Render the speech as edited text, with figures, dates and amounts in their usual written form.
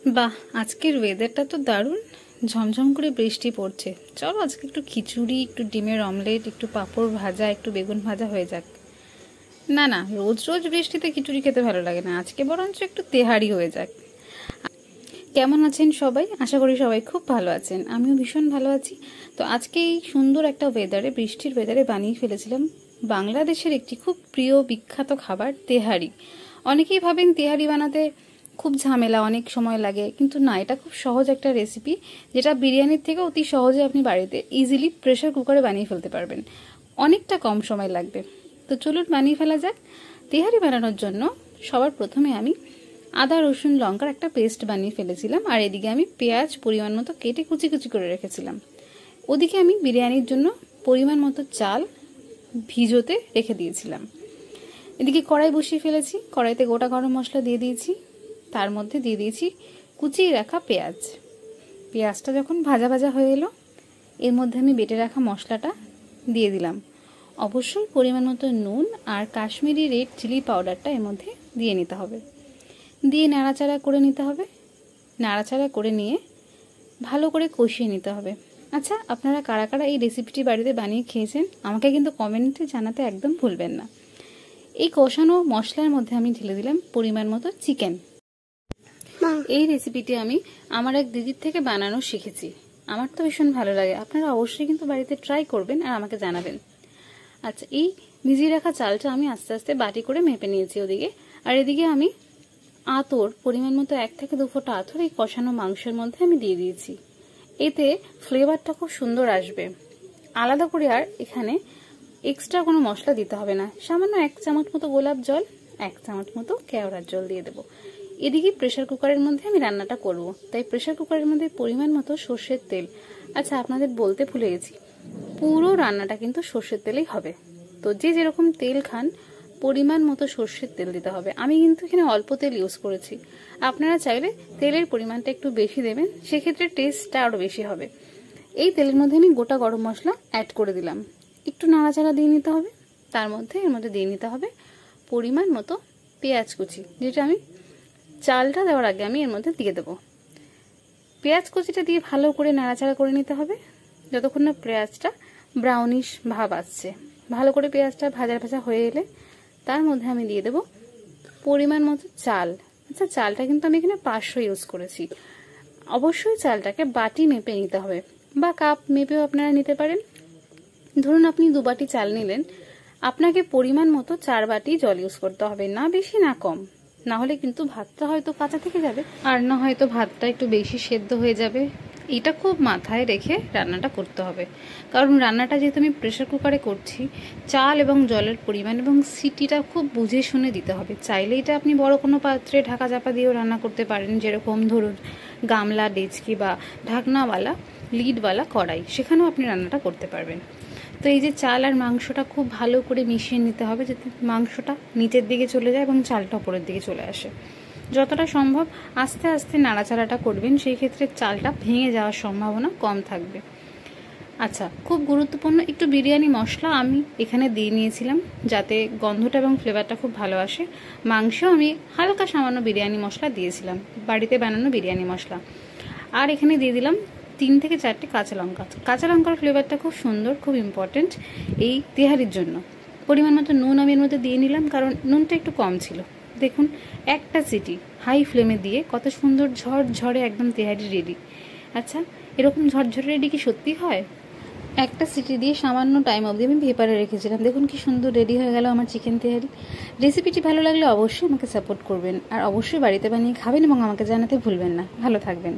বাহ, আজকের ওয়েদারটা তো দারুণ, ঝমঝম করে বৃষ্টি পড়ছে। চলো আজকে একটু খিচুড়ি, একটু ডিমের অমলেট, একটু পাঁপড় ভাজা, একটু বেগুন ভাজা হয়ে যাক। না না, রোজ রোজ বৃষ্টিতে খিচুড়ি খেতে ভালো লাগে না, আজকে বরঞ্চ একটু তেহারি হয়ে যাক। কেমন আছেন সবাই? আশা করি সবাই খুব ভালো আছেন, আমিও ভীষণ ভালো আছি। তো আজকে এই সুন্দর একটা ওয়েদারে, বৃষ্টির ওয়েদারে বানিয়ে ফেলেছিলাম বাংলাদেশের একটি খুব প্রিয় বিখ্যাত খাবার, তেহারি। অনেকেই ভাবেন তেহারি বানাতে খুব ঝামেলা, অনেক সময় লাগে, কিন্তু না, এটা খুব সহজ একটা রেসিপি, যেটা বিরিয়ানির থেকে অতি সহজে আপনি বাড়িতে ইজিলি প্রেসার কুকারে বানিয়ে ফেলতে পারবেন। অনেকটা কম সময় লাগবে। তো চলুন বানিয়ে ফেলা যাক। তেহারি বানানোর জন্য সবার প্রথমে আমি আদা রসুন লঙ্কার একটা পেস্ট বানিয়ে ফেলেছিলাম, আর এদিকে আমি পেঁয়াজ পরিমাণ মতো কেটে কুচি কুচি করে রেখেছিলাম। ওদিকে আমি বিরিয়ানির জন্য পরিমাণ মতো চাল ভিজোতে রেখে দিয়েছিলাম। এদিকে কড়াই বসিয়ে ফেলেছি, কড়াইতে গোটা গরম মশলা দিয়ে দিয়েছি, তার মধ্যে দিয়ে দিয়েছি কুচিয়ে রাখা পেঁয়াজ। পেঁয়াজটা যখন ভাজা ভাজা হয়ে এলো, এর মধ্যে আমি বেটে রাখা মশলাটা দিয়ে দিলাম। অবশ্যই পরিমাণ মতো নুন আর কাশ্মীরি রেড চিলি পাউডারটা এর মধ্যে দিয়ে নিতে হবে, দিয়ে নাড়াচাড়া করে নিতে হবে। নাড়াচাড়া করে নিয়ে ভালো করে কষিয়ে নিতে হবে। আচ্ছা, আপনারা কারা কারা এই রেসিপিটি বাড়িতে বানিয়ে খেয়েছেন আমাকে কিন্তু কমেন্টে জানাতে একদম ভুলবেন না। এই কষানো মশলার মধ্যে আমি ঢেলে দিলাম পরিমাণ মতো চিকেন। এই রেসিপিটি আমি আমার এক দিদির থেকে বানানো শিখেছি, আমার তো ভীষণ ভালো লাগে। আপনারা অবশ্যই কিন্তু বাড়িতে ট্রাই করবেন আর আমাকে জানাবেন। আচ্ছা, এই ভিজিয়ে রাখা চালটা আমি আস্তে আস্তে বাটি করে মেপে নিয়েছি ওদিকে। আর এদিকে আমি আতর পরিমাণ মতো 1 থেকে 2 ফোঁটা আতর এই কষানো মাংসের মধ্যে আমি দিয়ে দিয়েছি। এতে ফ্লেভারটা খুব সুন্দর আসবে। আলাদা করে আর এখানে এক্সট্রা কোনো মশলা দিতে হবে না। সামান্য 1 চামচ মতো গোলাপ জল, 1 চামচ মতো কেওড়ার জল দিয়ে দেবো। এদিকে প্রেসার কুকারের মধ্যে আমি রান্নাটা করব, তাই প্রেসার কুকারের মধ্যে পরিমাণ মতো সর্ষের তেল। আচ্ছা, আপনাদের বলতে ভুলে গেছি, পুরো রান্নাটা কিন্তু সর্ষের তেলেই হবে। তো যে যেরকম তেল খান পরিমাণ মতো সর্ষের তেল দিতে হবে। আমি কিন্তু এখানে অল্প তেল ইউজ করেছি, আপনারা চাইলে তেলের পরিমাণটা একটু বেশি দেবেন, সেক্ষেত্রে টেস্টটা আরও বেশি হবে। এই তেলের মধ্যে আমি গোটা গরম মশলা অ্যাড করে দিলাম, একটু নাড়াচাড়া দিয়ে নিতে হবে। তার মধ্যে এর মধ্যে দিয়ে নিতে হবে পরিমাণ মতো পেঁয়াজ কুচি, যেটা আমি চালটা দেওয়ার আগে আমি এর মধ্যে দিয়ে দেবো। পেঁয়াজ কুচিটা দিয়ে ভালো করে নাড়াচাড়া করে নিতে হবে যতক্ষণ না পেঁয়াজটা ব্রাউনিশ ভাব আসছে। ভালো করে পেঁয়াজটা ভাজা ভাজা হয়ে এলে তার মধ্যে আমি দিয়ে দেবো পরিমাণ মতো চাল। আচ্ছা, চালটা কিন্তু আমি এখানে 500 ইউজ করেছি। অবশ্যই চালটাকে বাটি মেপে নিতে হবে, বা কাপ মেপেও আপনারা নিতে পারেন। ধরুন আপনি 2 বাটি চাল নিলেন, আপনাকে পরিমাণ মতো 4 বাটি জল ইউজ করতে হবে, না বেশি না কম। না হলে কিন্তু ভাতটা হয়তো কাঁচা থেকে যাবে, আর না হয়তো ভাতটা একটু বেশি সেদ্ধ হয়ে যাবে। এটা খুব মাথায় রেখে রান্নাটা করতে হবে, কারণ রান্নাটা যেহেতু আমি প্রেসার কুকারে করছি, চাল এবং জলের পরিমাণ এবং সিটিটা খুব বুঝে শুনে দিতে হবে। চাইলে এটা আপনি বড় কোনো পাত্রে ঢাকা চাপা দিয়েও রান্না করতে পারেন, যেরকম ধরুন গামলা, ডেচকি বা ঢাকনাওয়ালা লিডওয়ালা কড়াই, সেখানেও আপনি রান্নাটা করতে পারবেন। তো এই যে চাল আর মাংসটা খুব ভালো করে মিশিয়ে নিতে হবে, যাতে মাংসটা নিচের দিকে চলে যায় এবং চালটা উপরের দিকে চলে আসে। যতটা সম্ভব আস্তে আস্তে নাড়াচাড়াটা করবেন, সেই ক্ষেত্রে চালটা ভেঙে যাওয়ার সম্ভাবনা কম থাকবে। আচ্ছা, খুব গুরুত্বপূর্ণ একটু বিরিয়ানি মশলা আমি এখানে দিয়ে নিয়েছিলাম, যাতে গন্ধটা এবং ফ্লেভারটা খুব ভালো আসে। মাংসেও আমি হালকা সামান্য বিরিয়ানি মশলা দিয়েছিলাম, বাড়িতে বানানো বিরিয়ানি মশলা। আর এখানে দিয়ে দিলাম 3 থেকে 4টে কাঁচা লঙ্কা। কাঁচা লঙ্কার ফ্লেভারটা খুব সুন্দর, খুব ইম্পর্টেন্ট এই তেহারির জন্য। পরিমাণ মতো নুন আমি এর মধ্যে দিয়ে নিলাম, কারণ নুনটা একটু কম ছিল। দেখুন, একটা সিটি হাই ফ্লেমে দিয়ে কত সুন্দর ঝরঝরে একদম তেহারি রেডি। আচ্ছা, এরকম ঝরঝরে রেডি কি সত্যি হয়? একটা সিটি দিয়ে সামান্য টাইম অবধি আমি পেপারে রেখেছিলাম। দেখুন কি সুন্দর রেডি হয়ে গেল আমার চিকেন তেহারি। রেসিপিটি ভালো লাগলে অবশ্যই আমাকে সাপোর্ট করবেন, আর অবশ্যই বাড়িতে বানিয়ে খাবেন এবং আমাকে জানাতে ভুলবেন না। ভালো থাকবেন।